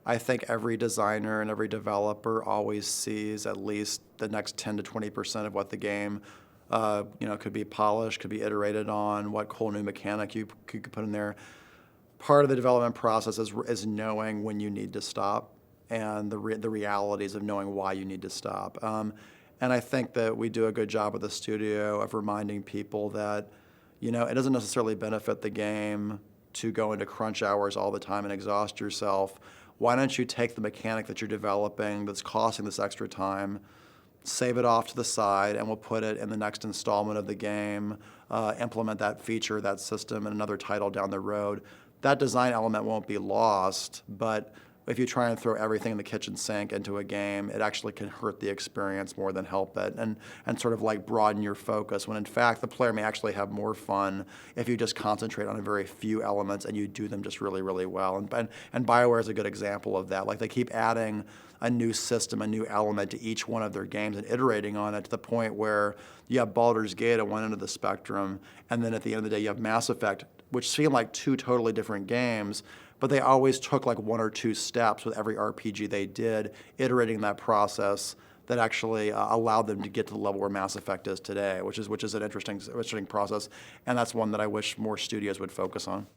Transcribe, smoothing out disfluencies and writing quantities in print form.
I think every designer and every developer always sees at least the next 10 to 20% of what the game, could be polished, could be iterated on, what cool new mechanic you could put in there. Part of the development process is knowing when you need to stop and the realities of knowing why you need to stop. And I think that we do a good job with the studio of reminding people that, it doesn't necessarily benefit the game to go into crunch hours all the time and exhaust yourself. Why don't you take the mechanic that you're developing that's costing this extra time, save it off to the side, and we'll put it in the next installment of the game, implement that feature, that system in another title down the road. That design element won't be lost, but if you try and throw everything in the kitchen sink into a game, it actually can hurt the experience more than help it, and sort of like broaden your focus, when in fact the player may actually have more fun if you just concentrate on a very few elements and you do them just really, really well. And BioWare is a good example of that. Like, they keep adding a new system, a new element to each one of their games and iterating on it to the point where you have Baldur's Gate at one end of the spectrum, and then at the end of the day you have Mass Effect, which seem like two totally different games, but they always took like one or two steps with every RPG they did, iterating that process that actually allowed them to get to the level where Mass Effect is today, which is an interesting process, and that's one that I wish more studios would focus on.